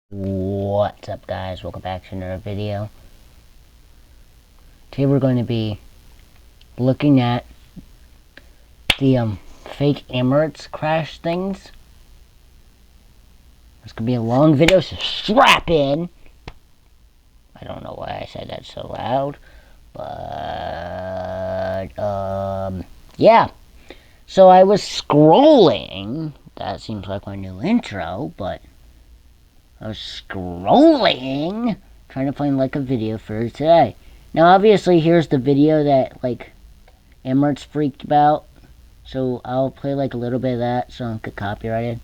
What's up, guys? Welcome back to another video. Today we're going to be looking at the fake Emirates crash things. It's going to be a long video, so strap in. I don't know why I said that so loud, but yeah. So I was scrolling. That seems like my new intro, but I was scrolling, trying to find like a video for today. Now obviously here's the video that like Emirates freaked about. So I'll play like a little bit of that so I don't get copyrighted.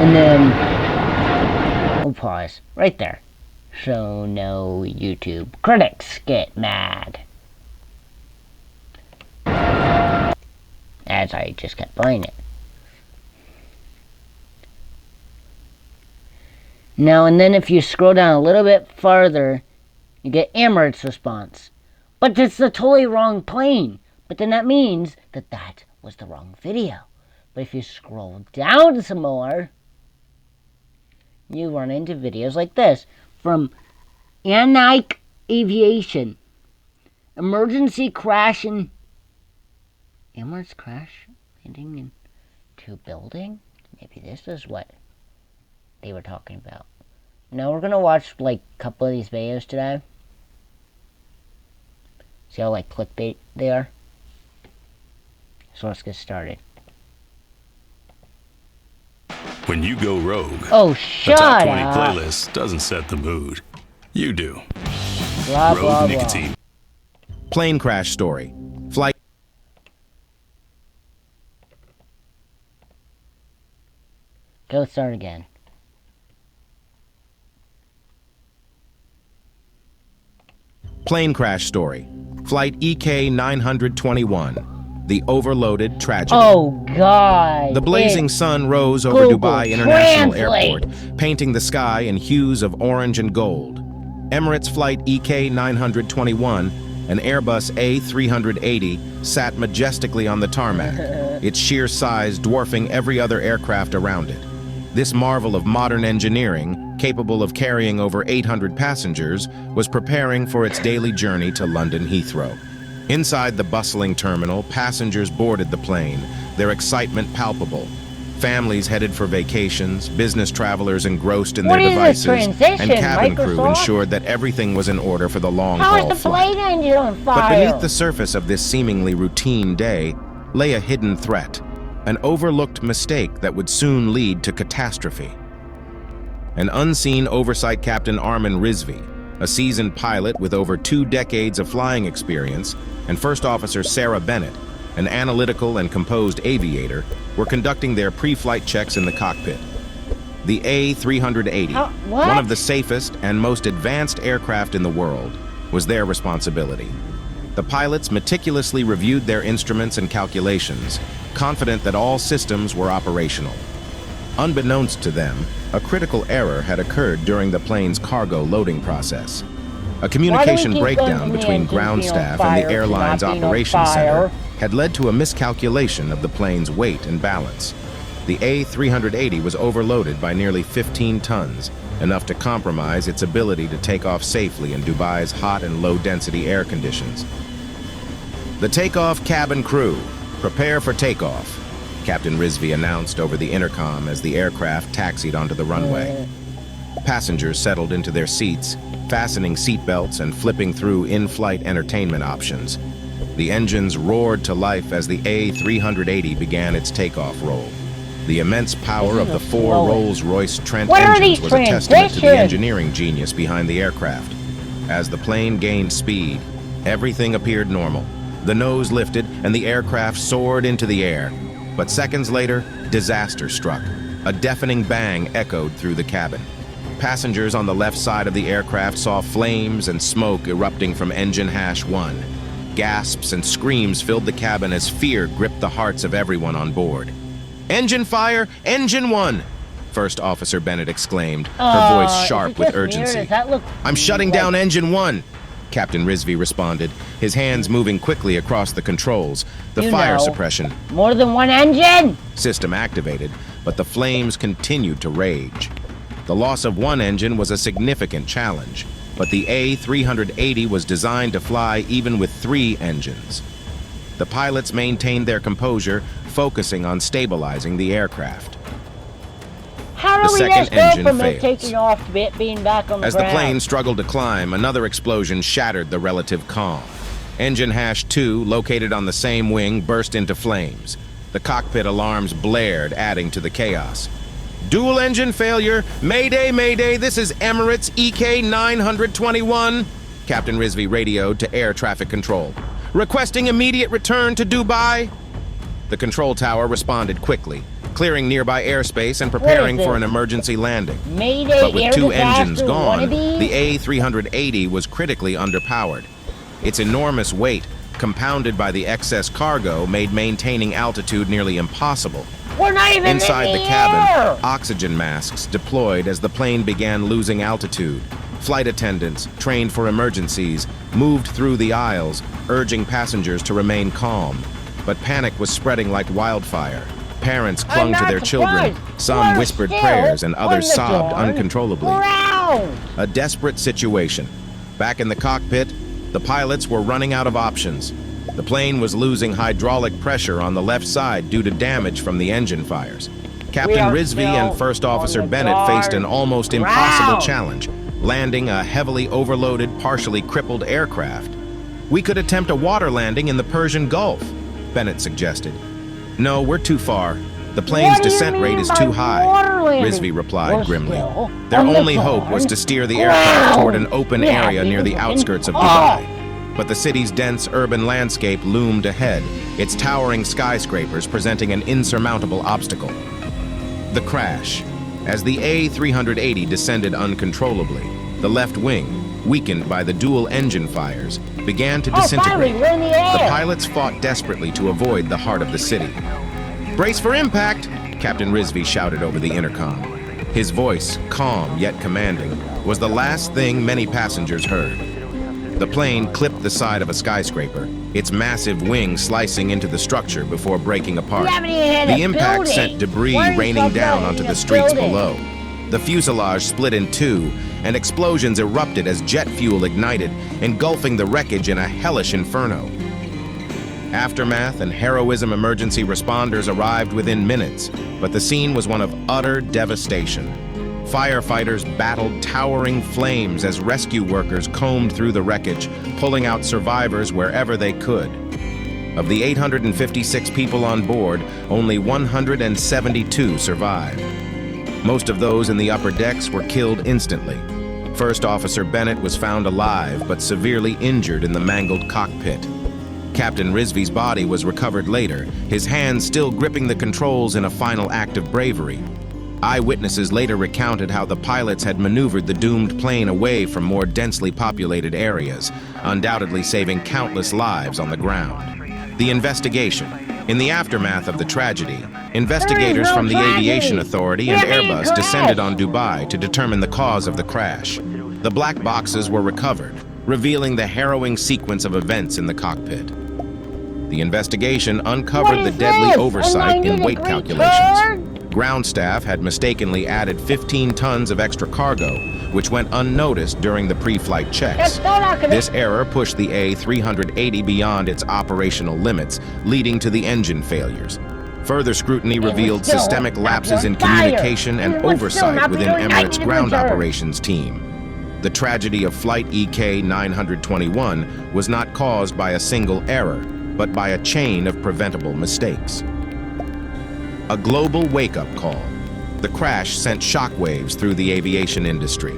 And then we'll pause right there. So no YouTube critics get mad. As I just kept playing it. Now and then if you scroll down a little bit farther, you get Emirates response. But it's the totally wrong plane. But then that means that that was the wrong video. But if you scroll down some more, you run into videos like this. From Wannabes Aviation. Emergency crash in Emirates crash landing into building? Maybe this is what they were talking about. Now we're gonna watch like a couple of these videos today. See how like clickbait they are? So let's get started. When you go rogue, oh, shut the top 20 up. playlist doesn't set the mood. You do. Blah, Rogue blah, nicotine. Plane crash story. Flight. Okay, let's start again. Plane crash story. Flight EK 921. The overloaded tragedy. Oh God! The blazing sun rose over Google Dubai International Translate. Airport, painting the sky in hues of orange and gold. Emirates Flight EK 921, an Airbus A380, sat majestically on the tarmac, its sheer size dwarfing every other aircraft around it. This marvel of modern engineering, capable of carrying over 800 passengers, was preparing for its daily journey to London Heathrow. Inside the bustling terminal, passengers boarded the plane, their excitement palpable. Families headed for vacations, business travelers engrossed in their devices, and cabin crew ensured that everything was in order for the long-haul flight. But beneath the surface of this seemingly routine day lay a hidden threat, an overlooked mistake that would soon lead to catastrophe. An unseen oversight captain Armin Rizvi, a seasoned pilot with over 2 decades of flying experience, and First Officer Sarah Bennett, an analytical and composed aviator, were conducting their pre-flight checks in the cockpit. The A380, one of the safest and most advanced aircraft in the world, was their responsibility. The pilots meticulously reviewed their instruments and calculations, confident that all systems were operational. Unbeknownst to them, a critical error had occurred during the plane's cargo loading process. A communication breakdown between ground staff and the airline's operations center had led to a miscalculation of the plane's weight and balance. The A380 was overloaded by nearly 15 tons, enough to compromise its ability to take off safely in Dubai's hot and low-density air conditions. The takeoff cabin crew, prepare for takeoff, Captain Rizvi announced over the intercom as the aircraft taxied onto the runway. Passengers settled into their seats, fastening seatbelts and flipping through in-flight entertainment options. The engines roared to life as the A380 began its takeoff roll. The immense power of the 4 Rolls-Royce Trent engines was a testament to the engineering genius behind the aircraft. As the plane gained speed, everything appeared normal. The nose lifted and the aircraft soared into the air. But seconds later, disaster struck. A deafening bang echoed through the cabin. Passengers on the left side of the aircraft saw flames and smoke erupting from engine hash 1. Gasps and screams filled the cabin as fear gripped the hearts of everyone on board. "Engine fire! Engine 1!" First Officer Bennett exclaimed, her voice sharp with urgency. "I'm shutting down Engine 1!" Captain Rizvi responded, his hands moving quickly across the controls. The fire suppression more than one engine system activated, but the flames continued to rage. The loss of one engine was a significant challenge, but the A380 was designed to fly even with 3 engines. The pilots maintained their composure, focusing on stabilizing the aircraft. How do we just go from it taking off to it being back on the ground? As the plane struggled to climb, another explosion shattered the relative calm. Engine hash 2, located on the same wing, burst into flames. The cockpit alarms blared, adding to the chaos. Dual engine failure! Mayday, mayday, this is Emirates EK 921. Captain Rizvi radioed to air traffic control. Requesting immediate return to Dubai. The control tower responded quickly, clearing nearby airspace and preparing for an emergency landing. Mayday, but with 2 engines gone, Wannabes? the A380 was critically underpowered. Its enormous weight, compounded by the excess cargo, made maintaining altitude nearly impossible. We're not even Inside in the the cabin, air. oxygen masks deployed as the plane began losing altitude. Flight attendants, trained for emergencies, moved through the aisles, urging passengers to remain calm. But panic was spreading like wildfire. Parents clung to their children. Some whispered prayers and others sobbed uncontrollably. A desperate situation. Back in the cockpit, the pilots were running out of options. The plane was losing hydraulic pressure on the left side due to damage from the engine fires. Captain Rizvi and First Officer Bennett faced an almost impossible challenge, landing a heavily overloaded, partially crippled aircraft. We could attempt a water landing in the Persian Gulf, Bennett suggested. No, we're too far. The plane's descent rate is too high, Rizvi replied grimly. Their only hope was to steer the aircraft toward an open area near the outskirts of Dubai. But the city's dense urban landscape loomed ahead, its towering skyscrapers presenting an insurmountable obstacle. The crash. As the A380 descended uncontrollably, the left wing, weakened by the dual engine fires, began to disintegrate. The pilots fought desperately to avoid the heart of the city. Brace for impact, Captain Rizvi shouted over the intercom. His voice, calm yet commanding, was the last thing many passengers heard. The plane clipped the side of a skyscraper, its massive wing slicing into the structure before breaking apart. The impact sent debris raining down onto the streets below. The fuselage split in 2, and explosions erupted as jet fuel ignited, engulfing the wreckage in a hellish inferno. Aftermath and heroism emergency responders arrived within minutes, but the scene was one of utter devastation. Firefighters battled towering flames as rescue workers combed through the wreckage, pulling out survivors wherever they could. Of the 856 people on board, only 172 survived. Most of those in the upper decks were killed instantly. First Officer Bennett was found alive but severely injured in the mangled cockpit. Captain Rizvi's body was recovered later, his hands still gripping the controls in a final act of bravery. Eyewitnesses later recounted how the pilots had maneuvered the doomed plane away from more densely populated areas, undoubtedly saving countless lives on the ground. The investigation. In the aftermath of the tragedy, investigators from the Aviation Authority and Airbus descended on Dubai to determine the cause of the crash. The black boxes were recovered, revealing the harrowing sequence of events in the cockpit. The investigation uncovered the deadly oversight in weight calculations. Ground staff had mistakenly added 15 tons of extra cargo, which went unnoticed during the pre-flight checks. This error pushed the A380 beyond its operational limits, leading to the engine failures. Further scrutiny revealed systemic lapses in communication and oversight within Emirates' ground operations team. The tragedy of Flight EK 921 was not caused by a single error, but by a chain of preventable mistakes. A global wake-up call. The crash sent shockwaves through the aviation industry.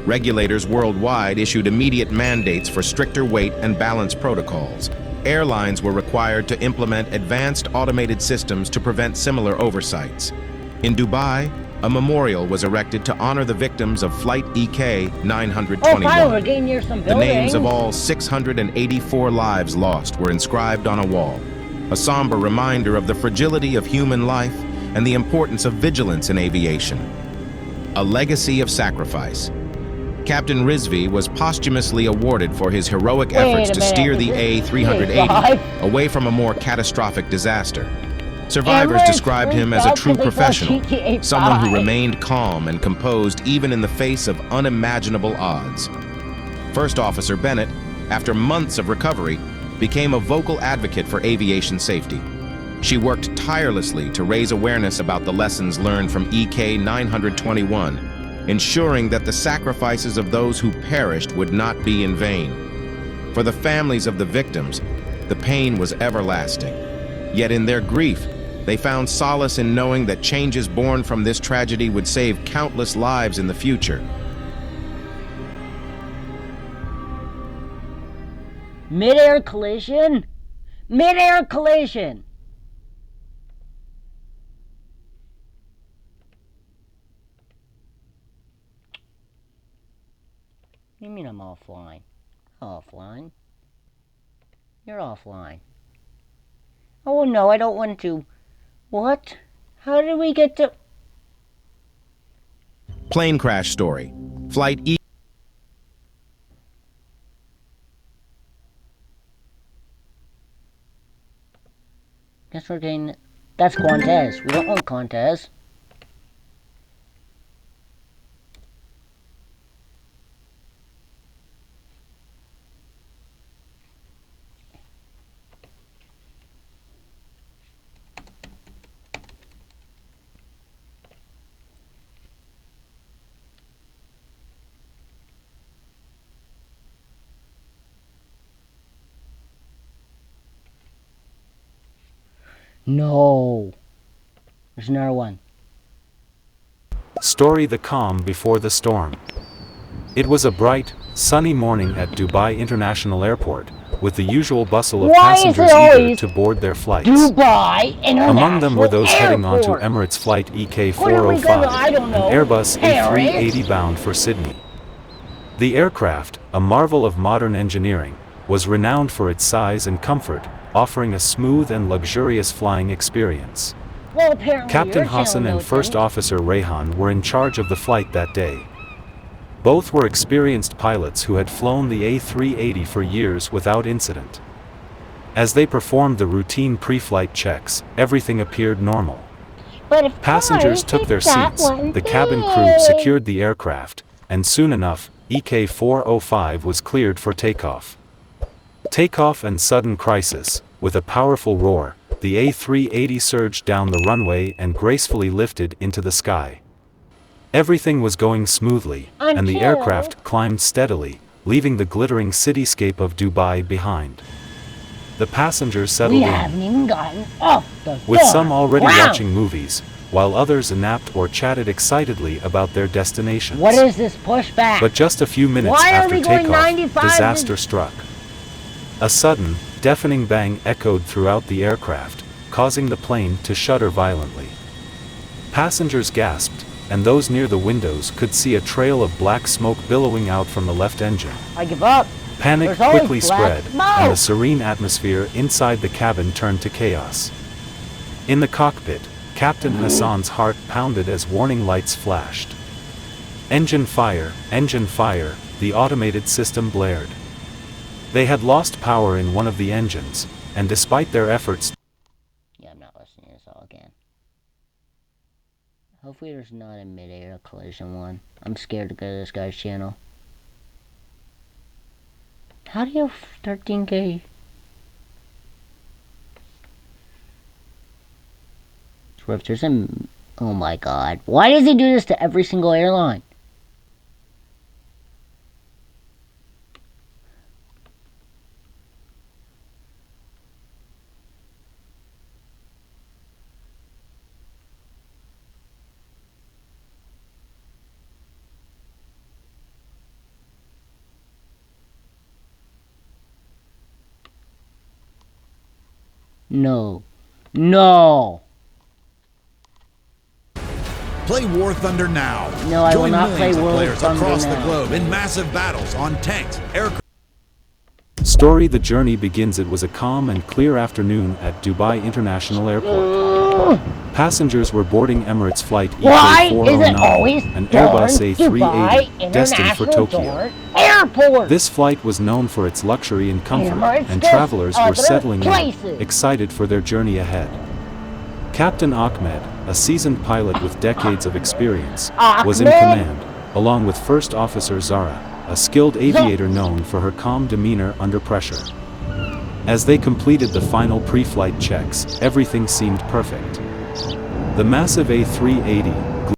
Regulators worldwide issued immediate mandates for stricter weight and balance protocols. Airlines were required to implement advanced automated systems to prevent similar oversights. In Dubai, a memorial was erected to honor the victims of Flight EK 921. The names of all 684 lives lost were inscribed on a wall. A somber reminder of the fragility of human life and the importance of vigilance in aviation. A legacy of sacrifice. Captain Rizvi was posthumously awarded for his heroic efforts to steer the A380 away from a more catastrophic disaster. Survivors described him as a true professional, someone who remained calm and composed even in the face of unimaginable odds. First Officer Bennett, after months of recovery, became a vocal advocate for aviation safety. She worked tirelessly to raise awareness about the lessons learned from EK 921, ensuring that the sacrifices of those who perished would not be in vain. For the families of the victims, the pain was everlasting. Yet in their grief, they found solace in knowing that changes born from this tragedy would save countless lives in the future. Mid-air collision? Mid-air collision! You mean I'm offline? Offline? You're offline. Oh no, I don't want to. What? How did we get to... Plane crash story. Flight E... Guess we're getting... That's Quantes. We don't want Quantes. No. There's another one. Story: The calm before the storm. It was a bright, sunny morning at Dubai International Airport, with the usual bustle of passengers eager to board their flights. Dubai International Among them were those heading on to Airport. Emirates flight EK 405, an Airbus A380 bound for Sydney. The aircraft, a marvel of modern engineering, was renowned for its size and comfort, offering a smooth and luxurious flying experience. Well, apparently Captain your Hassan channel and knows First things. Officer Rayhan were in charge of the flight that day. Both were experienced pilots who had flown the A380 for years without incident. As they performed the routine pre-flight checks, everything appeared normal. But of Passengers course, took their it's that seats, one the cabin crew thing. secured the aircraft, and soon enough, EK 405 was cleared for takeoff. Takeoff and sudden crisis. With a powerful roar, the A380 surged down the runway and gracefully lifted into the sky. Everything was going smoothly, and the Until- aircraft climbed steadily, leaving the glittering cityscape of Dubai behind. The passengers settled We in, haven't even gotten off the with darn some already ground. watching movies, while others napped or chatted excitedly about their destinations. What is this pushback? But just a few minutes Why are after we going takeoff, 95 disaster struck. A sudden, deafening bang echoed throughout the aircraft, causing the plane to shudder violently. Passengers gasped, and those near the windows could see a trail of black smoke billowing out from the left engine. I give up. Panic There's always quickly black spread, smoke. and the serene atmosphere inside the cabin turned to chaos. In the cockpit, Captain Hassan's heart pounded as warning lights flashed. Engine fire, the automated system blared. They had lost power in one of the engines, and despite their efforts... Yeah, I'm not listening to this all again. Hopefully there's not a mid-air collision one. I'm scared to go to this guy's channel. How do you have 13K? So if there's a... Oh my god. Why does he do this to every single airline? No. No! Play War Thunder now. No, I will Join not play millions of War players Thunder across the now. globe in massive battles on tanks, aircraft. Story: The journey begins. It was a calm and clear afternoon at Dubai International Airport. Passengers were boarding Emirates flight Why is it EK409, always an darn Airbus Dubai A380 destined for International Tokyo. darn Airport? This flight was known for its luxury and comfort, Emirates and just travelers were other settling places. in, excited for their journey ahead. Captain Ahmed, a seasoned pilot with decades of experience, was in Ahmed? command, along with First Officer Zara, a skilled aviator known for her calm demeanor under pressure. As they completed the final pre-flight checks, everything seemed perfect. The massive A380,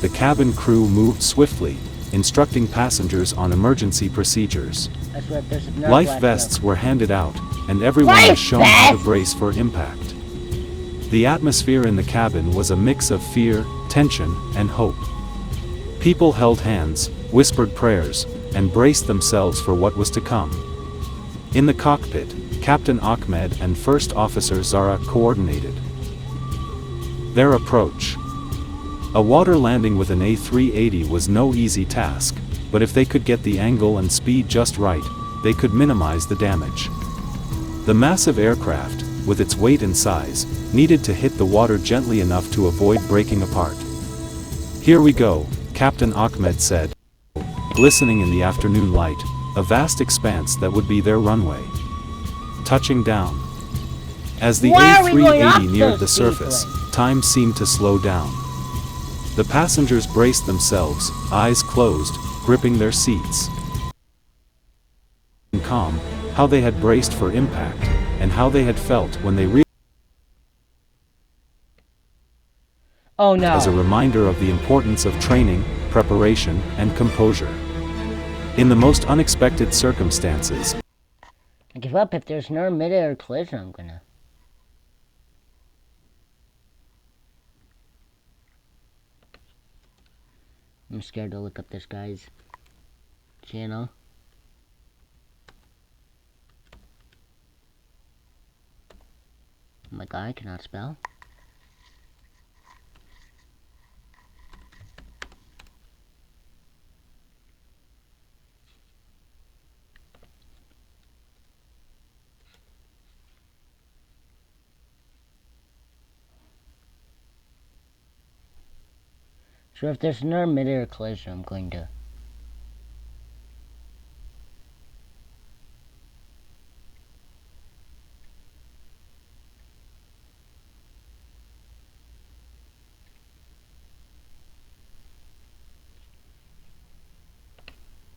the cabin crew moved swiftly, instructing passengers on emergency procedures. That's what there's a Life vests were handed out, and everyone was shown how to brace for impact. The atmosphere in the cabin was a mix of fear, tension, and hope. People held hands, whispered prayers, and braced themselves for what was to come. In the cockpit, Captain Ahmed and First Officer Zara coordinated their approach. A water landing with an A380 was no easy task, but if they could get the angle and speed just right, they could minimize the damage. The massive aircraft, with its weight and size, needed to hit the water gently enough to avoid breaking apart. "Here we go," Captain Ahmed said, glistening in the afternoon light, a vast expanse that would be their runway. Touching down. As the Why are we going up A380 neared the those surface, seaflames? time seemed to slow down. The passengers braced themselves, eyes closed, gripping their seats. Calm, how they had braced for impact, and how they had felt when they realized, Oh no. as a reminder of the importance of training, preparation, and composure. In the most unexpected circumstances, I give up. If there's no mid-air collision, I'm scared to look up this guy's channel. Oh my god, I cannot spell. So if there's another mid-air collision, I'm going to...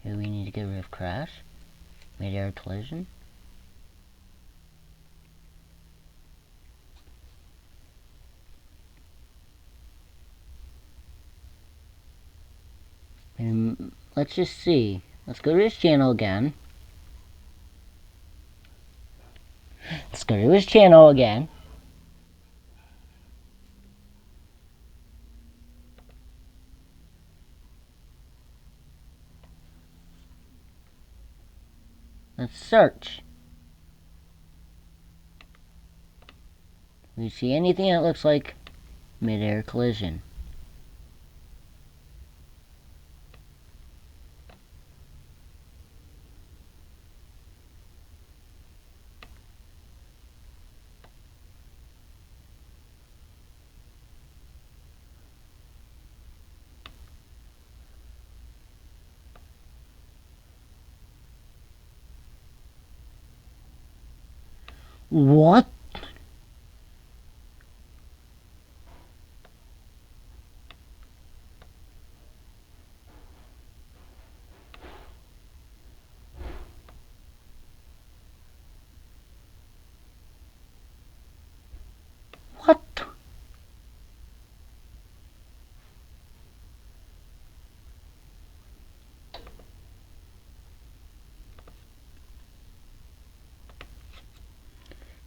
Here we need to get rid of crash. Mid-air collision. And let's just see. Let's go to his channel again. Let's go to his channel again. Let's search. Do you see anything that looks like mid-air collision? What? What?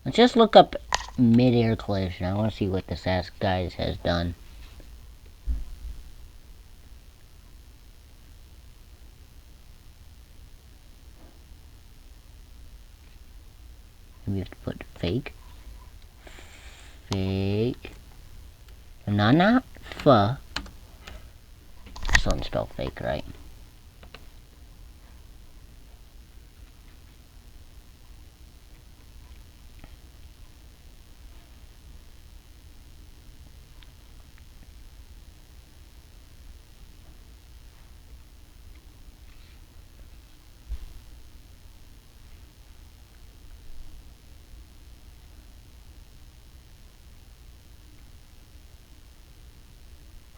Let's just look up mid-air collision. I want to see what this ass guy has done. We have to put fake. Fake. Not fuh. Still didn't spell fake right.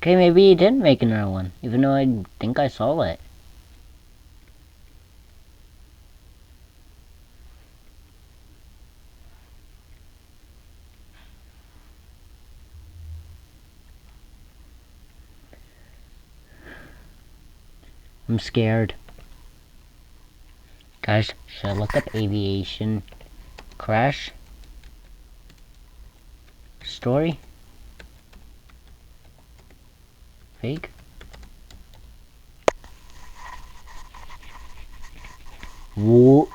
Okay, maybe he didn't make another one, even though I think I saw it. I'm scared. Guys, should I look up aviation crash story? Fake? Whoa.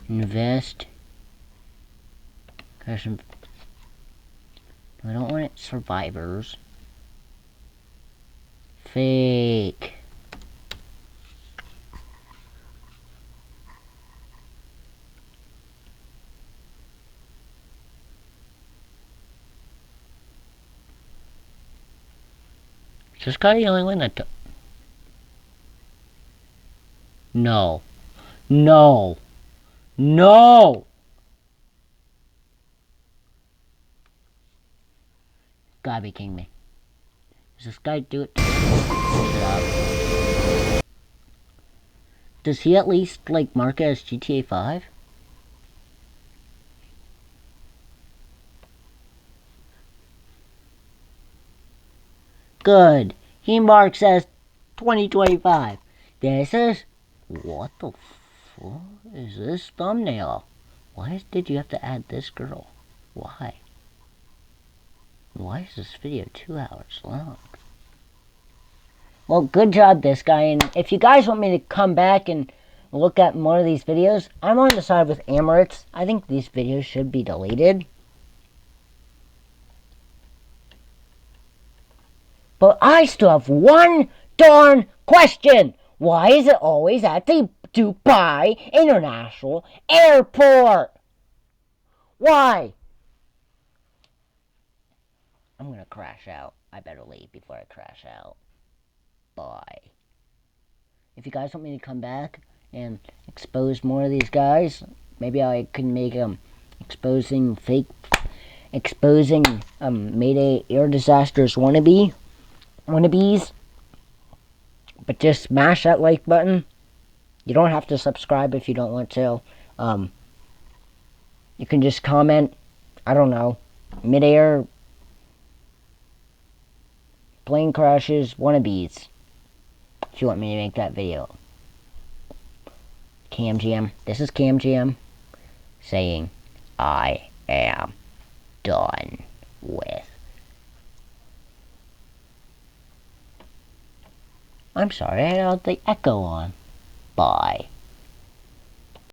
Invest. Gosh, I don't want it survivors. Fake. Is this guy the only one that... No. No. No! Gotta be kidding me. Does this guy do it? Does he at least, like, mark it as GTA 5? Good. He marks as 2025. This is... What the fuck is this thumbnail? Why did you have to add this girl? Why? Why is this video 2 hours long? Well, good job, this guy. And if you guys want me to come back and look at more of these videos, I'm on the side with Emirates. I think these videos should be deleted. But I still have one darn question. Why is it always at the Dubai International Airport? Why? I'm gonna crash out. I better leave before I crash out. Bye. If you guys want me to come back and expose more of these guys, maybe I can make exposing Mayday air disasters wannabes. But just smash that like button. You don't have to subscribe if you don't want to. You can just comment, I don't know, midair plane crashes wannabes. If you want me to make that video. CamGM. This is CamGM saying I am done with. I'm sorry, I had the echo on. Bye.